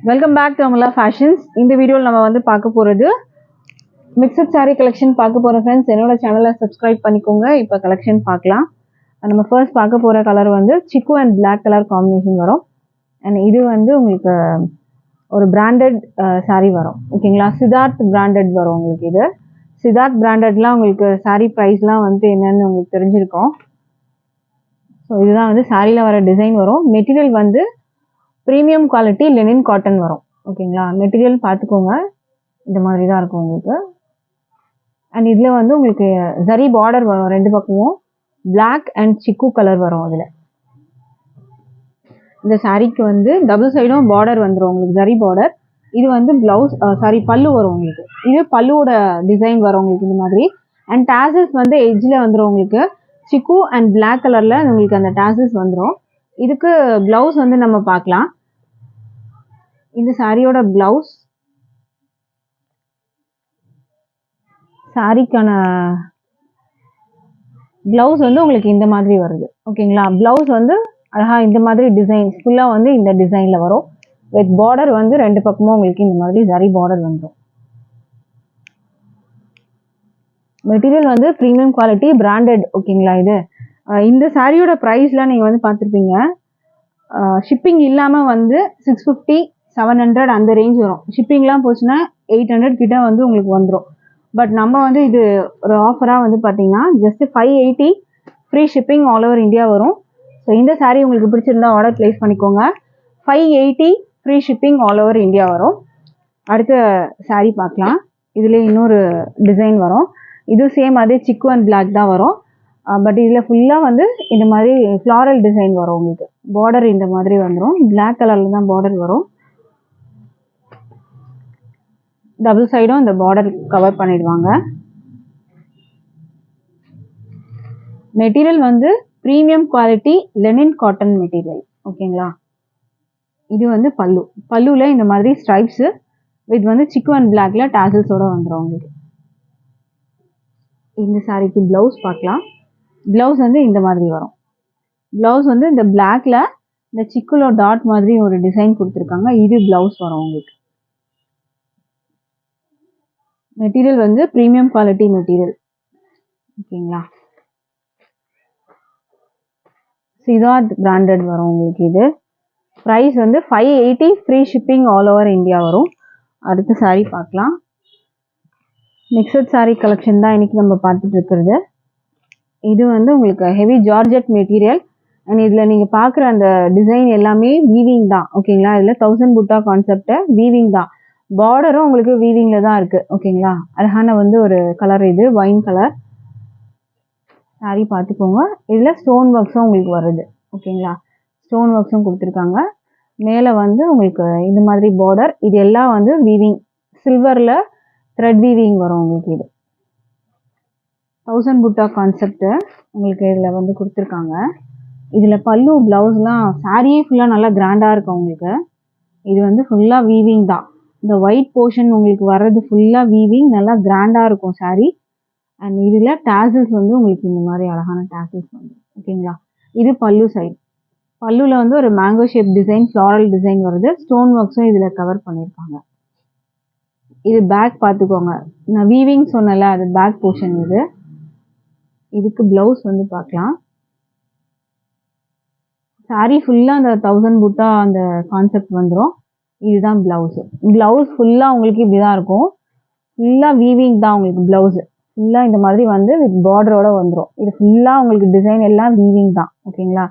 Welcome back to Amala fashions. இந்த வீடியோவில் நம்ம வந்து பார்க்க போகிறது மிக்சட் சாரீ கலெக்ஷன் பார்க்க போகிறோம் ஃப்ரெண்ட்ஸ். என்னோட சேனலை சப்ஸ்கிரைப் பண்ணிக்கோங்க. இப்போ கலெக்ஷன் பார்க்கலாம். நம்ம ஃபர்ஸ்ட் பார்க்க போகிற கலர் வந்து சிக்கு அண்ட் பிளாக் கலர் காம்பினேஷன் வரும். அண்ட் இது வந்து உங்களுக்கு ஒரு பிராண்டட் சாரீ வரும். ஓகேங்களா, சித்தார்த் பிராண்டட் வரும் உங்களுக்கு. இது சித்தார்த் பிராண்டட்லாம் உங்களுக்கு சாரீ ப்ரைஸ்லாம் வந்து என்னென்னு உங்களுக்கு தெரிஞ்சிருக்கும். ஸோ இதுதான் வந்து சாரியில் வர டிசைன் வரும். மெட்டீரியல் வந்து ப்ரீமியம் குவாலிட்டி லெனின் காட்டன் வரும். ஓகேங்களா, மெட்டீரியல் பார்த்துக்கோங்க, இந்த மாதிரி தான் இருக்கும் உங்களுக்கு. அண்ட் இதில் வந்து உங்களுக்கு ஜரி பார்டர் வரும், ரெண்டு பக்கமும் பிளாக் அண்ட் சிக்கு கலர் வரும். அதில் இந்த சாரீக்கு வந்து டபுள் சைடும் பார்டர் வந்துடும் உங்களுக்கு, ஜரி பார்டர். இது வந்து பிளவுஸ் பல்லு வரும் உங்களுக்கு. இது பல்லுவோட டிசைன் வரும் உங்களுக்கு இந்த மாதிரி. அண்ட் டாசல்ஸ் வந்து எட்ஜில் வந்துடும் உங்களுக்கு. சிக்கு அண்ட் பிளாக் கலரில் உங்களுக்கு அந்த டாசல்ஸ் வந்துடும். இதுக்கு பிளவுஸ் வந்து நம்ம பார்க்கலாம். இந்த சாரியோட பிளவுஸ், சாரிக்கான பிளவுஸ் வந்து உங்களுக்கு இந்த மாதிரி வருது. ஓகேங்களா, பிளவுஸ் வந்து அழகா இந்த மாதிரி டிசைன் ஃபுல்லாக வந்து இந்த டிசைனில் வரும். வித் பார்டர் வந்து ரெண்டு பக்கமும் உங்களுக்கு இந்த மாதிரி ஜரி பார்டர் வந்துடும். மெட்டீரியல் வந்து ப்ரீமியம் குவாலிட்டி பிராண்டட். ஓகேங்களா, இது இந்த சாரியோட ப்ரைஸ்லாம் நீங்கள் வந்து பார்த்துருப்பீங்க. ஷிப்பிங் இல்லாமல் வந்து 650 700 அந்த ரேஞ்ச் வரும். ஷிப்பிங்லாம் போச்சுன்னா 800 கிட்ட வந்து உங்களுக்கு வந்துடும். பட் நம்ம வந்து இது ஒரு ஆஃபராக வந்து பார்த்தீங்கன்னா just 580 free shipping all over India வரும். ஸோ இந்த சாரீ உங்களுக்கு பிடிச்சிருந்தா ஆர்டர் ப்ளேஸ் பண்ணிக்கோங்க. 580 free shipping all over India வரும். அடுத்த சாரீ பார்க்கலாம். இதில் இன்னொரு டிசைன் வரும். இது சேம் அதே சிக்கு அண்ட் பிளாக் தான் வரும். பட் இதில் ஃபுல்லாக வந்து இந்த மாதிரி ஃப்ளாரல் டிசைன் வரும் உங்களுக்கு. பார்டர் இந்த மாதிரி வந்துடும். பிளாக் கலரில் தான் பார்டர் வரும். டபுள் சைடும் இந்த பார்டர் கவர் பண்ணிடுவாங்க. மெட்டீரியல் வந்து premium quality Lenin cotton material. ஓகேங்களா, இது வந்து பல்லு. பல்லுவில் இந்த மாதிரி ஸ்ட்ரைப்ஸு வித் வந்து சிக்கு அண்ட் பிளாக்ல டாசல்ஸோட வந்துடும் உங்களுக்கு. இந்த சாரிக்கு பிளவுஸ் பார்க்கலாம். பிளவுஸ் வந்து இந்த மாதிரி வரும். பிளவுஸ் வந்து இந்த பிளாக்ல இந்த சிக்குல டாட் மாதிரி ஒரு டிசைன் கொடுத்துருக்காங்க. இது பிளவுஸ் வரும் உங்களுக்கு. மெட்டீரியல் வந்து ப்ரீமியம் குவாலிட்டி மெட்டீரியல். ஓகேங்களா, சித்தார்த் பிராண்டட் வரும் உங்களுக்கு. இது ப்ரைஸ் வந்து 580 free shipping all over India வரும். அடுத்த சாரீ பார்க்கலாம். மிக்சட் சாரீ கலெக்ஷன் தான் இன்னைக்கு நம்ம பார்த்துட்டு இருக்கிறது. இது வந்து உங்களுக்கு ஹெவி ஜார்ஜெட் மெட்டீரியல். அண்ட் இதில் நீங்கள் பார்க்குற அந்த டிசைன் எல்லாமே வீவிங் தான். ஓகேங்களா, இதில் 1000 புட்டா கான்செப்டை வீவிங் தான். பார்டரும் உங்களுக்கு வீவிங்கில் தான் இருக்குது. ஓகேங்களா, அழகான வந்து ஒரு கலர், இது வைன் கலர் சாரீ பார்த்துக்கோங்க. இதில் ஸ்டோன் ஒர்க்ஸும் உங்களுக்கு வருது. ஓகேங்களா, ஸ்டோன் ஒர்க்ஸும் கொடுத்துருக்காங்க. மேலே வந்து உங்களுக்கு இந்த மாதிரி பார்டர். இது எல்லாம் வந்து வீவிங், சில்வரில் த்ரெட் வீவிங் வரும் உங்களுக்கு. இது 1000 புட்டா கான்செப்ட் உங்களுக்கு இதில் வந்து கொடுத்துருக்காங்க. இதில் பல்லு ப்ளவுஸ்லாம் சாரியே ஃபுல்லாக நல்லா கிராண்டாக இருக்கும் உங்களுக்கு. இது வந்து ஃபுல்லாக வீவிங் தான். இந்த ஒயிட் போர்ஷன் உங்களுக்கு வர்றது ஃபுல்லாக வீவிங், நல்லா கிராண்டாக இருக்கும் சாரீ. அண்ட் இதில் டாசல்ஸ் வந்து உங்களுக்கு இந்த மாதிரி அழகான டாசல்ஸ் வந்து. ஓகேங்களா, இது பல்லு சைடு. பல்லுவில் வந்து ஒரு mango shape design, floral design வருது. ஸ்டோன் ஒர்க்ஸும் இதில் கவர் பண்ணியிருக்காங்க. இது பேக் பார்த்துக்கோங்க. நான் வீவிங் சொன்னல, அது பேக் போர்ஷன். இது இதுக்கு பிளவுஸ் வந்து பார்க்கலாம். சாரீ ஃபுல்லாக அந்த 1000 புட்டா அந்த கான்செப்ட் வந்துடும். இதுதான் பிளவுஸு. பிளவுஸ் ஃபுல்லாக உங்களுக்கு இப்படி தான் இருக்கும். ஃபுல்லாக வீவிங் தான் உங்களுக்கு. பிளவுஸு ஃபுல்லாக இந்த மாதிரி வந்து வித் பார்டரோட வந்துடும். இது ஃபுல்லாக உங்களுக்கு டிசைன் எல்லாம் வீவிங் தான். ஓகேங்களா,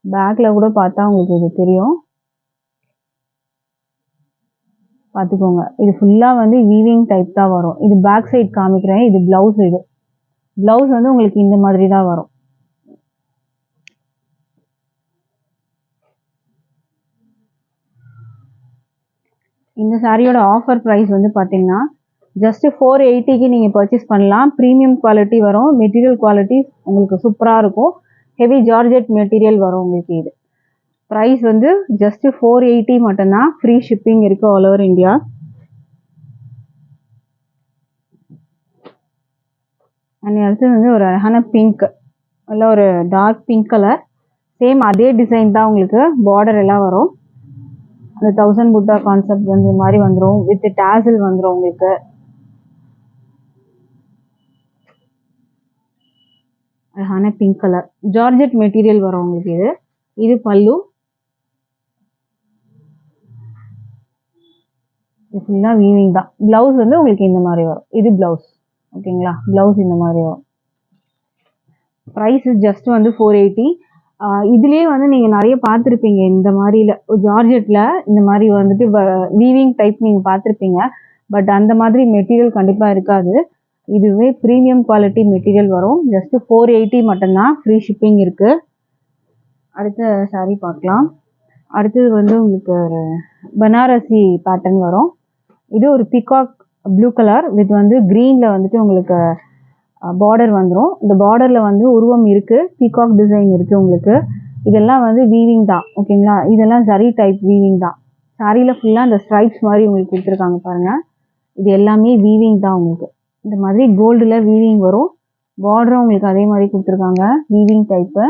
பேக்கில் கூட பார்த்தா உங்களுக்கு இது தெரியும், பார்த்துக்கோங்க. இது ஃபுல்லாக வந்து வீவிங் டைப் தான் வரும். இது பேக் சைடு காமிக்கிறேன். இது பிளவுஸ். இது பிளவுஸ் வந்து உங்களுக்கு இந்த மாதிரி தான் வரும். இந்த சாரியோட ஆஃபர் ப்ரைஸ் வந்து பார்த்தீங்கன்னா ஜஸ்ட் 480க்கு நீங்கள் பர்ச்சேஸ் பண்ணலாம். ப்ரீமியம் குவாலிட்டி வரும். மெட்டீரியல் குவாலிட்டி உங்களுக்கு சூப்பராக இருக்கும். ஹெவி ஜார்ஜெட் மெட்டீரியல் வரும் உங்களுக்கு. இது ப்ரைஸ் வந்து ஜஸ்ட் 480 மட்டும்தான். ஃப்ரீ ஷிப்பிங் இருக்குது ஆல் ஓவர் இந்தியா. அண்ட் அடுத்து வந்து ஒரு அழகான பிங்க், இல்லை ஒரு டார்க் பிங்க் கலர். சேம் அதே டிசைன் தான் உங்களுக்கு. பார்டர் எல்லாம் வரும். அந்த 1000 புட்டா கான்செப்ட் வந்து மாதிரி வந்துடும். வித் டாசில் வந்துடும் உங்களுக்கு. அழகான பிங்க் கலர் ஜார்ஜெட் மெட்டீரியல் வரும் உங்களுக்கு. இது பல்லு. இது ஃபுல்லாக வீவிங் தான். ப்ளவுஸ் வந்து உங்களுக்கு இந்த மாதிரி வரும். இது ப்ளவுஸ். ஓகேங்களா, ப்ளவுஸ் இந்த மாதிரி வரும். ப்ரைஸ் ஜஸ்ட் வந்து 480. இதுலேயே வந்து நீங்கள் நிறைய பார்த்துருப்பீங்க இந்த மாதிரியில் ஜார்ஜெட்டில் இந்த மாதிரி வந்துட்டு வீவிங் டைப் நீங்கள் பார்த்துருப்பீங்க. பட் அந்த மாதிரி மெட்டீரியல் கண்டிப்பாக இருக்காது. இதுவே ப்ரீமியம் குவாலிட்டி மெட்டீரியல் வரும். ஜஸ்ட் 480 மட்டும்தான். ஃப்ரீ ஷிப்பிங் இருக்குது. அடுத்த சாரீ பார்க்கலாம். அடுத்தது வந்து உங்களுக்கு ஒரு பனாரசி பேட்டர்ன் வரும். இது ஒரு பிகாக் ப்ளூ கலர் வித் வந்து க்ரீனில் வந்துட்டு உங்களுக்கு பார்டர் வந்துடும். இந்த பார்டரில் வந்து உருவம் இருக்குது, பீகாக் டிசைன் இருக்குது உங்களுக்கு. இதெல்லாம் வந்து வீவிங் தான். ஓகேங்களா, இதெல்லாம் ஜரி டைப் வீவிங் தான். சாரியில் ஃபுல்லாக இந்த ஸ்ட்ரைப்ஸ் மாதிரி உங்களுக்கு கொடுத்துருக்காங்க பாருங்கள். இது எல்லாமே வீவிங் தான் உங்களுக்கு. இந்த மாதிரி கோல்டில் வீவிங் வரும். பார்டரும் உங்களுக்கு அதே மாதிரி கொடுத்துருக்காங்க, வீவிங் டைப்பு.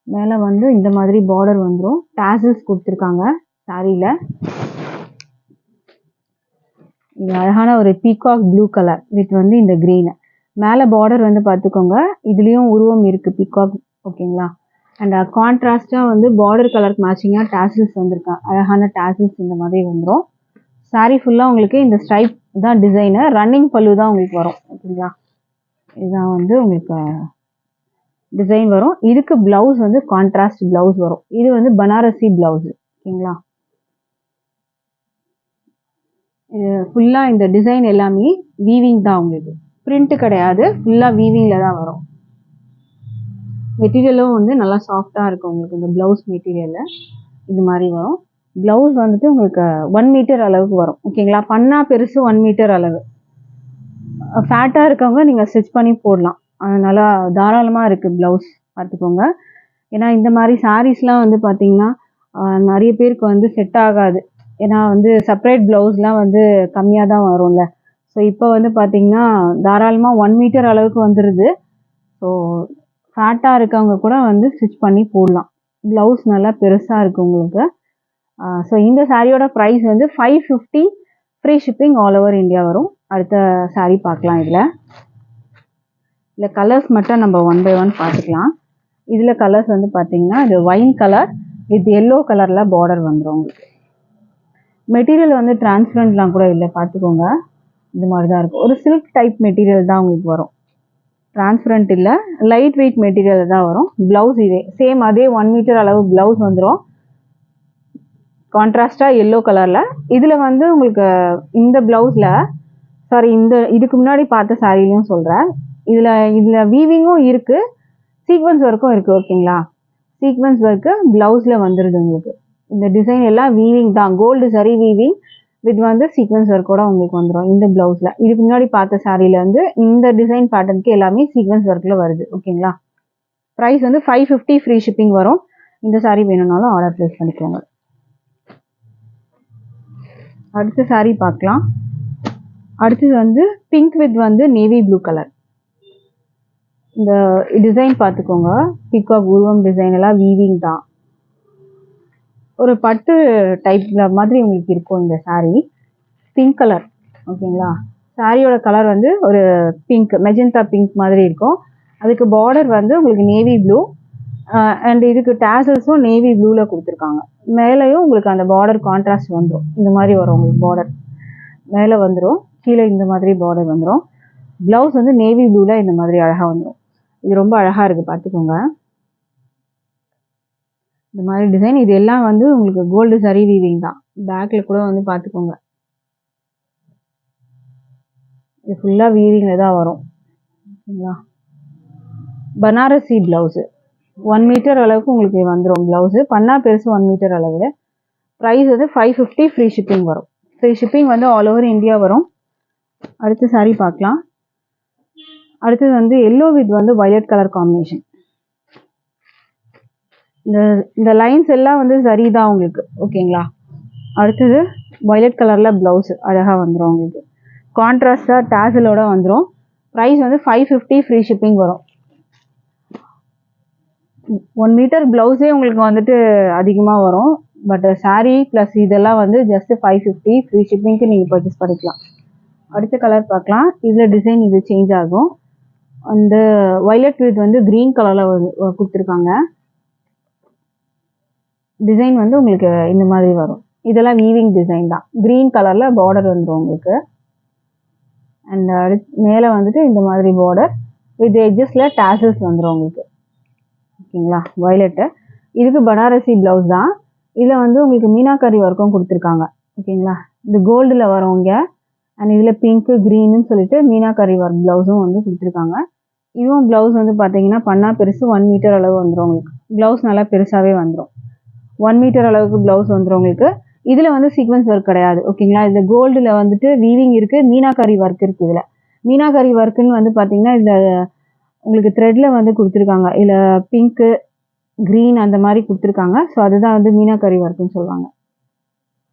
மேலே வந்து இந்த மாதிரி பார்டர் வந்துடும். டாசல்ஸ் கொடுத்துருக்காங்க சாரியில். இது அழகான ஒரு பீகாக் ப்ளூ கலர் வித் வந்து இந்த க்ரீனு. மேலே பார்டர் வந்து பார்த்துக்கோங்க, இதுலேயும் உருவம் இருக்குது பீகாக். ஓகேங்களா, அண்ட் கான்ட்ராஸ்டாக வந்து பார்டர் கலருக்கு மேட்சிங்காக டாசில்ஸ் வந்துருக்காங்க. அழகான டாசில்ஸ் இந்த மாதிரி வந்துடும். சாரீ ஃபுல்லாக உங்களுக்கு இந்த ஸ்ட்ரைப் தான் டிசைனு. ரன்னிங் பல்லு தான் உங்களுக்கு வரும். ஓகேங்களா, இதுதான் வந்து உங்களுக்கு டிசைன் வரும். இதுக்கு ப்ளவுஸ் வந்து கான்ட்ராஸ்ட் ப்ளவுஸ் வரும். இது வந்து பனாரசி ப்ளவுஸு. ஓகேங்களா, இது ஃபுல்லாக இந்த டிசைன் எல்லாமே வீவிங் தான் உங்களுக்கு. பிரிண்ட் கிடையாது, ஃபுல்லாக வீவிங்கில் தான் வரும். மெட்டீரியலும் வந்து நல்லா சாஃப்டாக இருக்கும் உங்களுக்கு. இந்த ப்ளவுஸ் மெட்டீரியலில் இந்த மாதிரி வரும். ப்ளவுஸ் வந்துட்டு உங்களுக்கு 1 மீட்டர் அளவுக்கு வரும். ஓகேங்களா, பண்ணா பெருசு 1 மீட்டர் அளவு. ஃபேட்டாக இருக்கவங்க நீங்கள் ஸ்டிச் பண்ணி போடலாம். அதனால தாராளமாக இருக்குது ப்ளவுஸ், பார்த்துக்கோங்க. ஏன்னா இந்த மாதிரி சாரீஸ்லாம் வந்து பார்த்திங்கன்னா நிறைய பேருக்கு வந்து செட் ஆகாது. ஏன்னா வந்து செப்பரேட் ப்ளவுஸ்லாம் வந்து கம்மியாக தான் வரும்ல. ஸோ இப்போ வந்து பார்த்திங்கன்னா தாராளமாக 1 மீட்டர் அளவுக்கு வந்துடுது. ஸோ ஃபேட்டாக இருக்கவங்க கூட வந்து ஸ்டிச் பண்ணி போடலாம். ப்ளவுஸ் நல்லா பெருசாக இருக்குது உங்களுக்கு. ஸோ இந்த சாரியோட ப்ரைஸ் வந்து 550. Free shipping all over India வரும். அடுத்த சாரீ பார்க்கலாம். இதில் கலர்ஸ் மட்டும் நம்ம 1 by 1 பார்த்துக்கலாம். இதில் கலர்ஸ் வந்து பார்த்திங்கன்னா இது ஒயின் கலர் வித் எல்லோ கலரில் பார்டர் வந்துடும் உங்களுக்கு. மெட்டீரியல் வந்து டிரான்ஸ்பரண்ட்லாம் கூட இல்லை, பார்த்துக்கோங்க. இந்த மாதிரி தான் இருக்கும். ஒரு சில்க் டைப் மெட்டீரியல் தான் உங்களுக்கு வரும். டிரான்ஸ்பரண்ட் இல்லை, லைட் வெயிட் மெட்டீரியல் தான் வரும். ப்ளவுஸ் இதே சேம் அதே 1 மீட்டர் அளவு ப்ளவுஸ் வந்துடும். கான்ட்ராஸ்டாக எல்லோ கலரில். இதில் வந்து உங்களுக்கு இந்த ப்ளவுஸில் இதுக்கு முன்னாடி பார்த்த சாரிலையும் சொல்கிறேன். இதில் வீவிங்கும் இருக்குது, சீக்வன்ஸ் ஒர்க்கும் இருக்குது. ஓகேங்களா, சீக்வன்ஸ் ஒர்க்கு ப்ளவுஸில் வந்துடுது உங்களுக்கு. இந்த டிசைன் எல்லாம் வீவிங் தான். கோல்டு சரி வீவிங் வித் வந்து சீக்வன்ஸ் ஒர்க்கோட உங்களுக்கு வந்துடும் இந்த ப்ளவுஸில். இதுக்கு முன்னாடி பார்த்த சாரியில் வந்து இந்த டிசைன் பேட்டர்னுக்கு எல்லாமே சீக்வன்ஸ் ஒர்க்கில் வருது. ஓகேங்களா, ப்ரைஸ் வந்து 550. ஃப்ரீ ஷிப்பிங் வரும். இந்த சாரீ வேணும்னாலும் ஆர்டர் ப்ளேஸ் பண்ணிக்கோங்க. அடுத்த சாரீ பார்க்கலாம். அடுத்தது வந்து பிங்க் வித் வந்து நேவி ப்ளூ கலர். இந்த டிசைன் பார்த்துக்கோங்க, பீகாக் உருவம் டிசைன் எல்லாம் வீவிங் தான். ஒரு பட்டு டைப்பில் மாதிரி உங்களுக்கு இருக்கும் இந்த சாரீ. Pink colour. ஓகேங்களா, சாரியோட கலர் வந்து ஒரு பிங்க், மெஜந்தா பிங்க் மாதிரி இருக்கும். அதுக்கு பார்டர் வந்து உங்களுக்கு நேவி ப்ளூ அண்ட் இதுக்கு டாசல்ஸும் நேவி ப்ளூவில் கொடுத்துருக்காங்க. மேலேயும் உங்களுக்கு அந்த பார்டர் கான்ட்ராஸ்ட் வந்துடும். இந்த மாதிரி வரும் உங்களுக்கு பார்டர். மேலே வந்துடும், கீழே இந்த மாதிரி பார்டர் வந்துடும். ப்ளவுஸ் வந்து நேவி ப்ளூவில் இந்த மாதிரி அழகாக வந்துடும். இது ரொம்ப அழகாக இருக்குது, பார்த்துக்கோங்க. இந்த மாதிரி டிசைன். இது எல்லாம் வந்து உங்களுக்கு கோல்டு சரி வீவிங் தான். பேக்கில் கூட வந்து பார்த்துக்கோங்க, இது ஃபுல்லாக வீவிங்கில் தான் வரும். ஓகேங்களா, பனாரசி ப்ளவுஸு 1 மீட்டர் அளவுக்கு உங்களுக்கு வந்துடும். ப்ளவுஸு பண்ணா பெருசு 1 மீட்டர் அளவு. ப்ரைஸ் வந்து 550. ஃப்ரீ ஷிப்பிங் வரும். ஃப்ரீ ஷிப்பிங் வந்து ஆல் ஓவர் இந்தியா வரும். அடுத்த சாரீ பார்க்கலாம். அடுத்தது வந்து எல்லோ வித் வந்து வயலட் கலர் காம்பினேஷன். இந்த லைன்ஸ் எல்லாம் வந்து சரி தான் உங்களுக்கு. ஓகேங்களா, அடுத்தது வயலட் கலரில் ப்ளவுஸு அழகாக வந்துடும் உங்களுக்கு. கான்ட்ராஸ்டாக டாசலோட வந்துடும். ப்ரைஸ் வந்து 550. ஃப்ரீ ஷிப்பிங் வரும். 1 மீட்டர் ப்ளவுஸே உங்களுக்கு வந்துட்டு அதிகமாக வரும். பட் saree ப்ளஸ் இதெல்லாம் வந்து ஜஸ்ட் 550 ஃப்ரீ ஷிப்பிங்க்கு நீங்கள் பர்ச்சேஸ் பண்ணிக்கலாம். அடுத்த கலர் பார்க்கலாம். இதில் டிசைன் இது சேஞ்ச் ஆகும். அந்த வயலட் வித் வந்து க்ரீன் கலரில் கொடுத்துருக்காங்க. டிசைன் வந்து உங்களுக்கு இந்த மாதிரி வரும். இதெல்லாம் வீவிங் டிசைன் தான். க்ரீன் கலரில் பார்டர் வந்துடும் உங்களுக்கு. அண்ட் மேலே வந்துட்டு இந்த மாதிரி பார்டர் வித் எட்ஜஸில் டேசல்ஸ் வந்துடும் உங்களுக்கு. ஓகேங்களா, வயலட்டு. இதுக்கு பனாரசி ப்ளவுஸ் தான். இதில் வந்து உங்களுக்கு மீனாக்கரி ஒர்க்கும் கொடுத்துருக்காங்க. ஓகேங்களா, இது கோல்டில் வரவங்க. அண்ட் இதில் பிங்க்கு க்ரீன்னு சொல்லிட்டு மீனாக்கரி ஒர்க் ப்ளவுஸும் வந்து கொடுத்துருக்காங்க. இதுவும் ப்ளவுஸ் வந்து பார்த்தீங்கன்னா பண்ணா பெருசு 1 மீட்டர் அளவு வந்துடும் உங்களுக்கு. ப்ளவுஸ் நல்லா பெருசாகவே வந்துடும். 1 மீட்டர் அளவுக்கு ப்ளவுஸ் வந்துடும் உங்களுக்கு. இதில் வந்து சீக்வன்ஸ் ஒர்க் கிடையாது. ஓகேங்களா, இதில் கோல்டில் வந்துட்டு வீவிங் இருக்குது, மீனாக்கரி ஒர்க் இருக்குது. இதில் மீனாக்கரி ஒர்க்குன்னு வந்து பார்த்தீங்கன்னா இதில் உங்களுக்கு த்ரெட்டில் வந்து கொடுத்துருக்காங்க. இதில் பிங்க்கு க்ரீன் அந்த மாதிரி கொடுத்துருக்காங்க. ஸோ அதுதான் வந்து மீனாக்கரி ஒர்க்குன்னு சொல்லுவாங்க.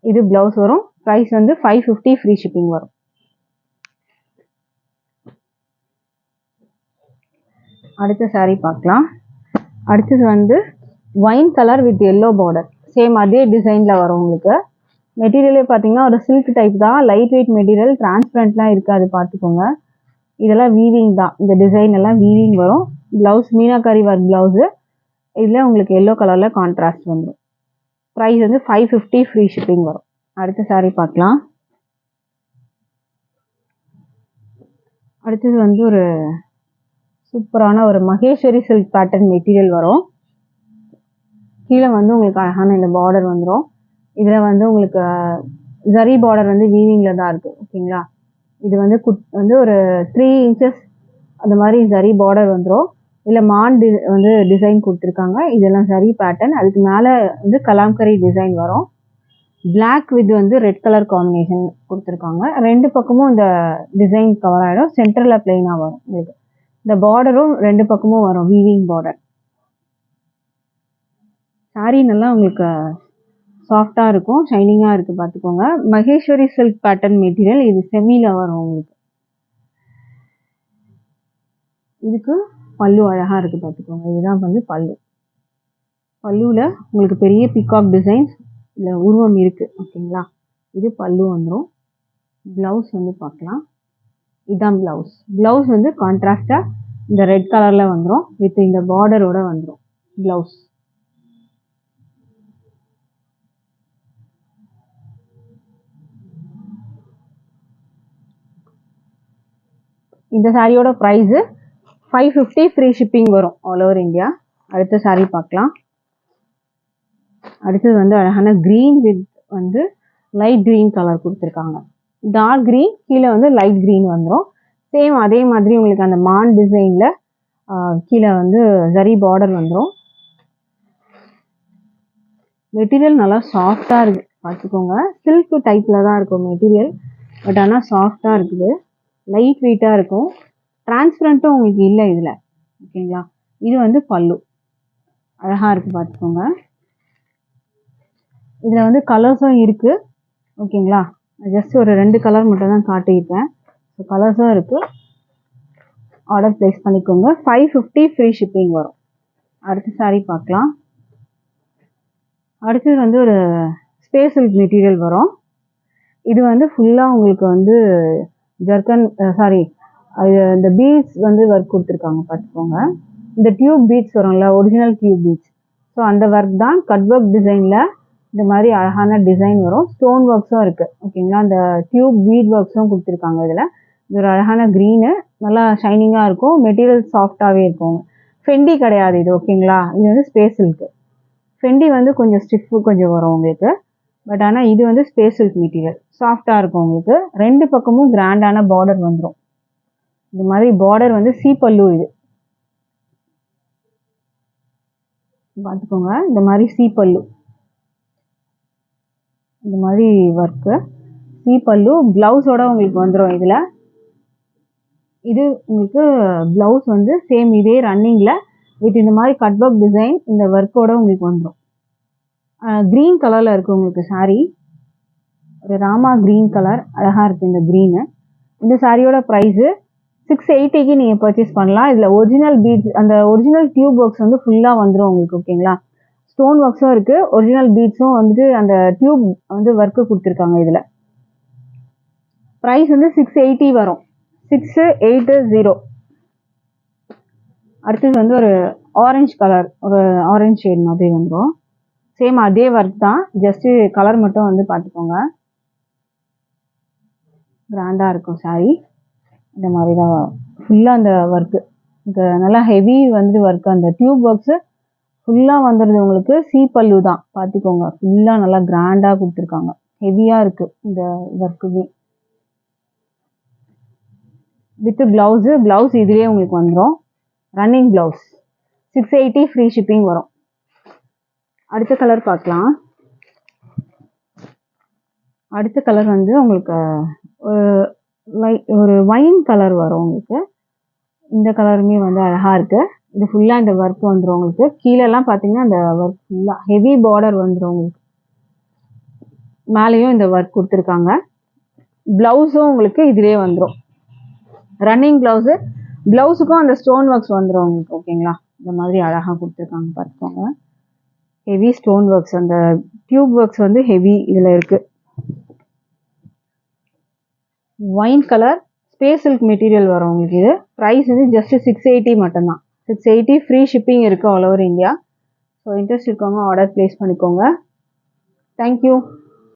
இது ப்ளவுஸ் வரும். ப்ரைஸ் வந்து 550 ஃப்ரீ ஷிப்பிங் வரும். அடுத்த saree பார்க்கலாம். அடுத்தது வந்து wine colour with yellow border. Same அதே டிசைனில் வரும் உங்களுக்கு. மெட்டீரியலே பார்த்தீங்கன்னா ஒரு சில்க் டைப் தான். லைட் வெயிட் மெட்டீரியல், டிரான்ஸ்பரண்ட்லாம் இருக்காது, பார்த்துக்கோங்க. இதெல்லாம் வீவிங் தான். இந்த டிசைன் எல்லாம் வீவிங் வரும். Blouse meenakari work blouse. இதில் உங்களுக்கு எல்லோ கலரில் கான்ட்ராஸ்ட் வந்துடும். ப்ரைஸ் வந்து 550 ஃப்ரீ ஷிப்பிங் வரும். அடுத்த saree பார்க்கலாம். அடுத்தது வந்து ஒரு சூப்பரான ஒரு மகேஸ்வரி சில்க் பேட்டர்ன் மெட்டீரியல் வரும். கீழே வந்து உங்களுக்கு அழகான இந்த பார்டர் வந்துடும். இதில் வந்து உங்களுக்கு ஜரி பார்டர் வந்து வீவிங்கில் தான் இருக்குது. ஓகேங்களா, இது வந்து வந்து ஒரு 3 இன்ச்சஸ் அந்த மாதிரி ஜரி பார்டர் வந்துடும். இதில் மான் வந்து டிசைன் கொடுத்துருக்காங்க. இதெல்லாம் ஜரி பேட்டர்ன். அதுக்கு மேலே வந்து கலாம்கரி டிசைன் வரும். பிளாக் வித் வந்து ரெட் கலர் காம்பினேஷன் கொடுத்துருக்காங்க. 2 பக்கமும் இந்த டிசைன் கவர் ஆகிடும். சென்டரில் பிளெயினாக வரும் உங்களுக்கு. இந்த பார்டரும் 2 பக்கமும் வரும், வீவிங் பார்டர். சாரீ நல்லா உங்களுக்கு சாஃப்டாக இருக்கும், ஷைனிங்காக இருக்குது, பார்த்துக்கோங்க. Maheswari silk pattern material. இது செமியில் வரும் உங்களுக்கு. இதுக்கு பல்லு அழகாக இருக்குது, பார்த்துக்கோங்க. இதுதான் வந்து பல்லு. பல்லுவில் உங்களுக்கு பெரிய பிகாக் டிசைன்ஸ் இல்லை உருவம் இருக்குது. ஓகேங்களா, இது பல்லு வந்துடும். ப்ளவுஸ் வந்து பார்க்கலாம். இதுதான் ப்ளவுஸ். ப்ளவுஸ் வந்து கான்ட்ராஸ்டாக இந்த ரெட் கலரில் வந்துடும். வித் இந்த பார்டரோட வந்துடும் ப்ளவுஸ். இந்த சாரியோட ப்ரைஸு 550 ஃப்ரீ ஷிப்பிங் வரும் ஆல் ஓவர் இந்தியா. அடுத்த சாரீ பார்க்கலாம். அடுத்தது வந்து அழகான க்ரீன் வித் வந்து லைட் க்ரீன் கலர் கொடுத்துருக்காங்க. டார்க் க்ரீன், கீழே வந்து லைட் க்ரீன் வந்துடும். சேம் அதே மாதிரி உங்களுக்கு அந்த மான் டிசைனில் கீழே வந்து ஜரி பார்டர் வந்துடும். மெட்டீரியல் நல்லா சாஃப்டாக இருக்குது, பார்த்துக்கோங்க. சில்க் டைப்பில் தான் இருக்கும் மெட்டீரியல். பட் ஆனால் சாஃப்டாக இருக்குது, லைட் வெயிட்டாக இருக்கும். டிரான்ஸ்பரண்ட்டும் உங்களுக்கு இல்லை இதில். ஓகேங்களா, இது வந்து பல்லு அழகாக இருக்குது, பார்த்துக்கோங்க. இதில் வந்து கலர்ஸும் இருக்குது. ஓகேங்களா, ஜஸ்ட் ஒரு 2 கலர் மட்டும் தான் காட்டியிருக்கேன். ஸோ கலர்ஸும் இருக்குது. ஆர்டர் ப்ளேஸ் பண்ணிக்கோங்க. 550 ஃப்ரீ ஷிப்பிங் வரும். அடுத்த சாரீ பார்க்கலாம். அடுத்தது வந்து ஒரு ஸ்பேஸ் சில்க் மெட்டீரியல் வரும். இது வந்து ஃபுல்லாக உங்களுக்கு வந்து ஜர்க்கன் இந்த பீட்ஸ் வந்து ஒர்க் கொடுத்துருக்காங்க, பார்த்துக்கோங்க. இந்த டியூப் பீட்ஸ் வரும்ல, ஒரிஜினல் டியூப் பீட்ஸ். ஸோ அந்த ஒர்க் தான். கட் ஒர்க் டிசைனில் இந்த மாதிரி அழகான டிசைன் வரும். ஸ்டோன் ஒர்க்ஸும் இருக்குது. ஓகேங்களா, அந்த டியூப் பீட் ஒர்க்ஸும் கொடுத்துருக்காங்க. இதில் இது ஒரு அழகான க்ரீனு, நல்லா ஷைனிங்காக இருக்கும். மெட்டீரியல் சாஃப்டாகவே இருக்கும். ஃபெண்டி கிடையாது இது. ஓகேங்களா, இது வந்து ஸ்பேஸ் சில்க்கு. ஃபெண்டி வந்து கொஞ்சம் ஸ்டிஃப்பு கொஞ்சம் வரும் உங்களுக்கு. பட் ஆனால் இது வந்து ஸ்பேஸ் சில்க் மெட்டீரியல், சாஃப்டாக இருக்கும் உங்களுக்கு. 2 பக்கமும் கிராண்டான பார்டர் வந்துடும். இந்த மாதிரி பார்டர் வந்து சீப்பல்லு. இது பார்த்துக்கோங்க. இந்த மாதிரி சீப்பல்லு, இந்த மாதிரி ஒர்க்கு சீப்பல்லு. ப்ளவுஸோட உங்களுக்கு வந்துடும். இதில் இது உங்களுக்கு ப்ளவுஸ் வந்து சேம் இதே ரன்னிங்கில் வித் இந்த மாதிரி கட் ஒர்க் டிசைன் இந்த ஒர்க்கோட உங்களுக்கு வந்துடும். க்ரீன் கலரில் இருக்குது உங்களுக்கு சாரீ. ஒரு ராமா க்ரீன் கலர், அழகாக இருக்குது இந்த க்ரீனு. இந்த சாரியோட ப்ரைஸு 680க்கு நீங்கள் பர்ச்சேஸ் பண்ணலாம். இதில் ஒரிஜினல் பீட்ஸ், அந்த ஒரிஜினல் டியூப் ஒர்க்ஸ் வந்து ஃபுல்லாக வந்துடும் உங்களுக்கு. ஓகேங்களா, ஸ்டோன் ஒர்க்ஸும் இருக்குது, ஒரிஜினல் பீட்ஸும் வந்துட்டு அந்த டியூப் வந்து ஒர்க்கு கொடுத்துருக்காங்க இதில். ப்ரைஸ் வந்து 680 வரும், 680. அடுத்தது வந்து ஒரு ஆரஞ்சு கலர், ஒரு ஆரஞ்சு ஷேட் மாதிரி வந்துடும். சேம் அதே ஒர்க் தான், ஜஸ்ட்டு கலர் மட்டும் வந்து பார்த்துக்கோங்க. கிராண்டாக இருக்கும் சாரீ. இந்த மாதிரி தான் ஃபுல்லாக அந்த ஒர்க்கு நல்லா ஹெவி வந்து ஒர்க்கு. அந்த டியூப் ஒர்க்ஸு ஃபுல்லாக வந்துடுது உங்களுக்கு. பல்லு தான் பார்த்துக்கோங்க, ஃபுல்லாக நல்லா கிராண்டாக கொடுத்துருக்காங்க. ஹெவியாக இருக்குது இந்த ஒர்க்குமே. வித் ப்ளவுஸ் இதுவே உங்களுக்கு வந்துடும். ரன்னிங் ப்ளவுஸ் 680 ஃப்ரீ ஷிப்பிங் வரும். அடுத்த கலர் பார்க்கலாம். அடுத்த கலர் வந்து உங்களுக்கு ஒரு வைன் கலர் வரும் உங்களுக்கு. இந்த கலருமே வந்து அழகாக இருக்குது. இது ஃபுல்லாக இந்த ஒர்க் வந்துடும் உங்களுக்கு. கீழெல்லாம் பார்த்தீங்கன்னா இந்த ஒர்க் ஃபுல்லாக ஹெவி பார்டர் வந்துடும் உங்களுக்கு. மேலேயும் இந்த ஒர்க் கொடுத்துருக்காங்க. ப்ளவுஸும் உங்களுக்கு இதிலே வந்துடும். ரன்னிங் ப்ளவுஸுக்கும் அந்த ஸ்டோன் ஒர்க்ஸ் வந்துடும் உங்களுக்கு. ஓகேங்களா, இந்த மாதிரி அழகாக கொடுத்துருக்காங்க பார்த்துக்கோங்க. ஹெவி ஸ்டோன் ஒர்க்ஸ், அந்த டியூப் ஒர்க்ஸ் வந்து ஹெவி இதில் இருக்குது. Wine colour space silk material வரும் உங்களுக்கு. இது ப்ரைஸ் வந்து ஜஸ்ட் 680 மட்டும்தான். 680 ஃப்ரீ ஷிப்பிங் இருக்குது all over India. So interest இருக்கவங்க ஆர்டர் ப்ளேஸ் பண்ணிக்கோங்க. தேங்க்யூ.